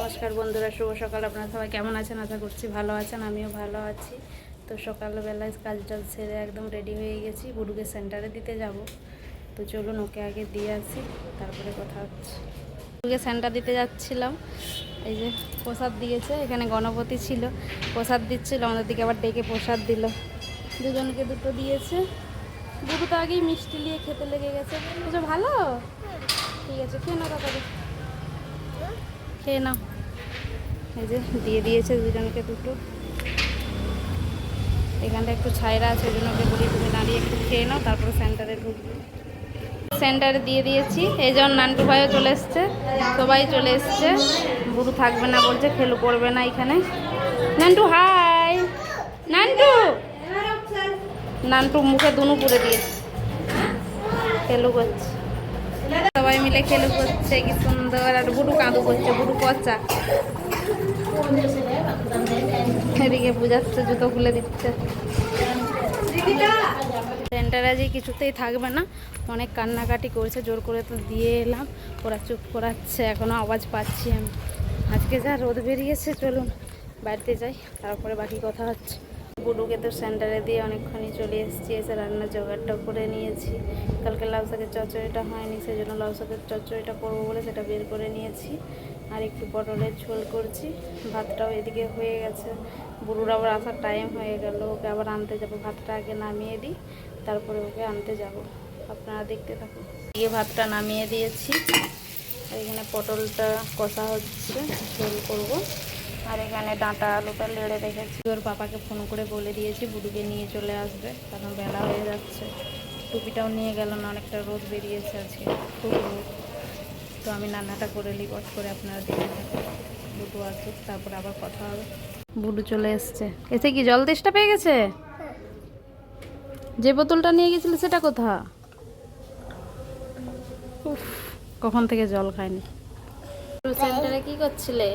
নমস্কার বন্ধুরা, শুভ সকাল। আপনারা সবাই কেমন আছেন? আশা করছি ভালো আছেন, আমিও ভালো আছি। তো সকালবেলায় কাজটা সেরে একদম রেডি হয়ে গেছি, বুড়ুকে সেন্টারে দিতে যাব। তো চলুন ওকে আগে দিয়ে আসি, তারপরে কথা হচ্ছে। বুড়ুকে সেন্টার দিতে যাচ্ছিলাম। এই যে প্রসাদ দিয়েছে, এখানে গণপতি ছিল, প্রসাদ দিচ্ছিল, আমাদের দিকে আবার ডেকে প্রসাদ দিল। দুজনকে দুটো দিয়েছে। বুড়ু তো আগেই মিষ্টি নিয়ে খেতে লেগে গেছে। বুঝো ভালো, ঠিক আছে, খেয়ে নাও তাড়াতাড়ি, খেয়ে নাও। এই যে দিয়ে দিয়েছে দুজনকে দুটো। এখানটা একটু ছায়রা আছে, ওই জন্য ওকে বলি তুমি দাঁড়িয়ে একটু খেয়ে নাও, তারপরে সেন্টারে ঢুকবে। সেন্টারে দিয়ে দিয়েছি। এই যেমন নান্টু ভাইও চলে এসছে, সবাই চলে এসছে। বুড়ু থাকবে না বলছে, খেলু করবে না এখানে। নান্টু হাই, নান্টু নান্টু মুখে দুনু পুড়ে দিয়েছে, খেলু করছে। সবাই মিলে খেলু করছে, কি সুন্দর। আর বুড়ু কাঁদু করছে, বুড়ু পচা। এদিকে বুঝাচ্ছে, জুতো খুলে দিচ্ছে। সেন্টারে আজ কিছুতেই থাকবে না, অনেক কান্নাকাটি করছে, জোর করে তো দিয়ে এলাম। ওরা চুপ করাচ্ছে, এখনও আওয়াজ পাচ্ছি আমি। আজকে যা রোদ বেরিয়েছে, চলুন বাড়িতে যাই, তারপরে বাকি কথা হচ্ছে। বুডুকে তো সেন্টারে দিয়ে অনেকক্ষণই চলে এসেছি, এসে রান্নার জোগাড়টাও করে নিয়েছি। কালকে লাউ শাকের চচ্চড়িটা হয়নি, সেই জন্য লাউ শাকের চচ্চড়িটা করবো বলে সেটা বের করে নিয়েছি। আর একটু পটলের ঝোল করছি। ভাতটাও এদিকে হয়ে গেছে। বুড়ুর আবার আসার টাইম হয়ে গেল, ওকে আবার আনতে যাবো। ভাতটা আগে নামিয়ে দিই, তারপরে ওকে আনতে যাব। আপনারা দেখতে থাকুন। দিয়ে ভাতটা নামিয়ে দিয়েছি, আর এখানে পটলটা কষা হচ্ছে, ঝোল করব। আর এখানে ডাঁটা আলুটা লেড়ে রেখেছি। ওর পাপাকে ফোন করে বলে দিয়েছি বুড়ুকে নিয়ে চলে আসবে, কারণ বেলা হয়ে যাচ্ছে। টুপিটাও নিয়ে গেল না, অনেকটা রোদ বেরিয়েছে আজকে, খুব রোদ। তো আমি রান্নাটা করে নিই বট করে, আপনারা দেখে থাকুন। বুড়ু আসুক, তারপরে আবার কথা হবে। বুড়ু চলে এসছে। এসে কি জল তেষ্টা পেয়ে গেছে? যে বোতলটা নিয়ে গেছিলে সেটা কোথা? উফ, কখন থেকে জল খায়নি। সেন্টারে কি করছিলে?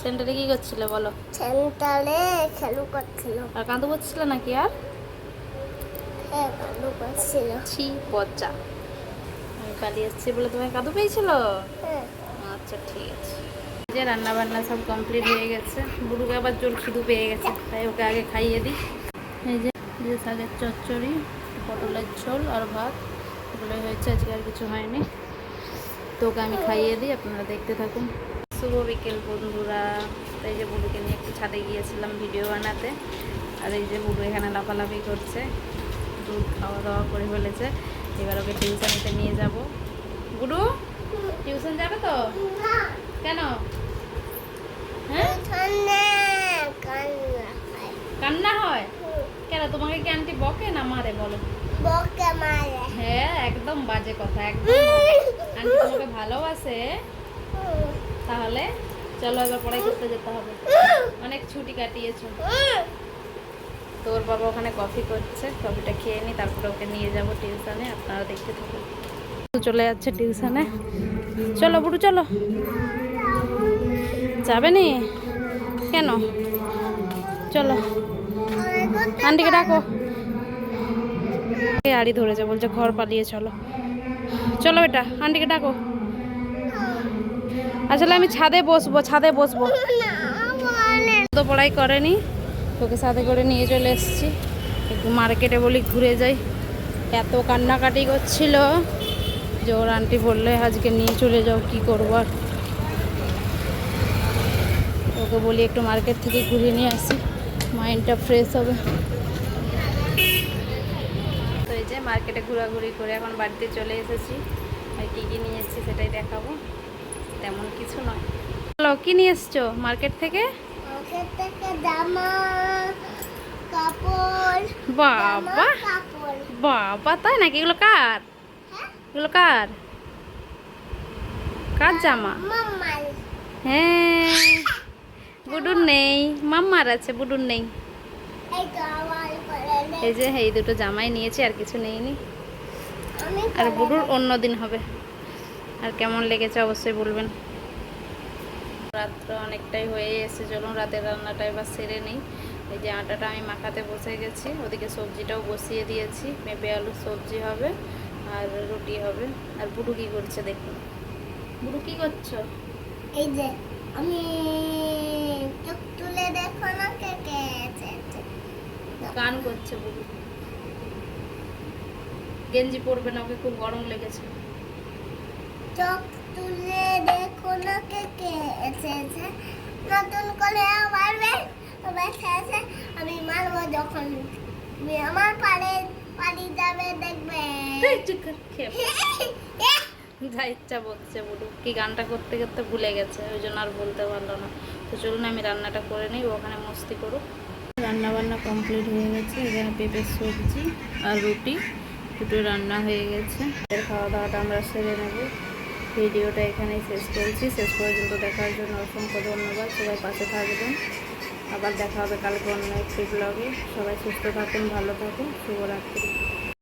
সেন্টারে কি করছিলে বলো? সেন্টারে খেলু করছিল। আর কাঁদু করছিলে নাকি? আর হ্যাঁ, কালু করছিল। ছি পচা। আমি পালিয়ে এসছি বলে তোমায় কাঁদু পেয়েছিল? হ্যাঁ। আচ্ছা ঠিক আছে। যে রান্না বান্না সব কমপ্লিট হয়ে গেছে। বুড়ুকে আবার জোর খিদু পেয়ে গেছে, তাই ওকে আগে খাইয়ে দিই। এই যে শাকের চচ্চড়ি, পটলের ঝোল আর ভাত, এগুলোই হয়েছে, আজকে আর কিছু হয়নি। তো ওকে আমি খাইয়ে দিই, আপনারা দেখতে থাকুন। শুভ বিকেল বন্ধুরা। তাই যে বুড়ুকে নিয়ে একটু ছাদে গিয়েছিলাম ভিডিও বানাতে। আর এই যে বুড়ু এখানে লাফালাফি করছে, দুধ খাওয়া দাওয়া করে ফেলেছে। এবার ওকে টিউশনিতে নিয়ে যাব। বুড়ু টিউশন যাবে তো? কেন? হ্যাঁ, কান্না হয় কেন? তোমাকে কি আন্টি বকে না মারে বলো? বকে মারে। হ্যাঁ, একদম বাজে কথা, একদম। আন্টি তোমাকে ভালোবাসে। তাহলে চলো এবার পড়াই করতে যেতে হবে, অনেক ছুটি কাটিয়েছো। তোর বাবা ওখানে কফি করছে, কফিটা খেয়ে নি, তারপরে ওকে নিয়ে যাব টিউশনে, আপনারা দেখতে থাকুন। চলে যাচ্ছে টিউশনে। চলো বুড়ু চলো। যাবে নি কেন? চলো, আন্টিকে ডাকো। আড়ি ধরেছে, বলছে ঘর পালিয়ে চলো। চলো বেটা, আন্টিকে ডাকো। আসলে আমি ছাদে বসবো, ছাদে বসবো। তো পড়াই করেনি, তোকে সাথে করে নিয়ে চলে এসেছি। একটু মার্কেটে বলি ঘুরে যাই। এত কান্নাকাটি করছিল যে ওর আন্টি বললে আজকে নিয়ে চলে যাও, কি করবো আর। ওকে বলি একটু মার্কেট থেকে ঘুরিয়ে নিয়ে আসি, মাইন্ডটা ফ্রেশ হবে। তো এই যে মার্কেটে ঘোরাঘুরি করে এখন বাড়িতে চলে এসেছি। আর কী কী নিয়ে এসেছি সেটাই দেখাবো, তেমন কিছু নয়। চলো, কী নিয়ে এসছো মার্কেট থেকে? মার্কেট থেকে জামা কাপড়। বাবা কাপড়। বাবা, তাই নাকি? এগুলো কার? এগুলো কার? কার জামা? মাম্মার। হ্যাঁ, বুডুর নেই, মাম্মার আছে, বুডুর নেই। এই তো আমার পরে এই যে এই দুটো জামাই নিয়েছি, আর কিছু নেইনি। আমি আর বুডুর অন্য দিন হবে। আর কেমন লেগেছে অবশ্যই বলবেন। রাত্র অনেকটাই হয়ে এসেছে, চলুন রাতের রান্নাটা এবার সেরে নিই। এই যে আটাটা আমি মাখাতে বসে গেছি, ওদিকে সবজিটাও বসিয়ে দিয়েছি। পেঁপে আলুর সবজি হবে আর রুটি হবে। আর বুড়ু কী করছে দেখুন। বুড়ু কী করছো? এই যে আমি চোখ তুলে দেখো না কে কে এসেছে। গান করছে বুবু। গেঞ্জি পরবে না, ওকে খুব গরম লেগেছে। চোখ তুলে দেখো না কে কে এসেছে। নতুন করে আবার বেসেছে। আমি মারবো যখন তুমি আমার পাড়ি যাবে দেখবে। এই চুপ কর, খেয়ে যা ইচ্ছা বলছে বলু। কি গানটা করতে করতে ভুলে গেছে, ওই জন্য আর বলতে পারলো না। তো চলুন আমি রান্নাটা করে নিই, ও ওখানে মস্তি করুক। রান্না বান্না কমপ্লিট হয়ে গেছে। এখানে পেঁপের সবজি আর রুটি দুটো রান্না হয়ে গেছে। এর খাওয়া দাওয়াটা আমরা সেরে নেব। ভিডিওটা এখানেই শেষ করছি। শেষ পর্যন্ত দেখার জন্য অসংখ্য ধন্যবাদ। সবাই পাশে থাকবেন। আবার দেখা হবে কালকে অন্য একটি ব্লগে। সবাই সুস্থ থাকুন, ভালো থাকুন। শুভরাত্রি।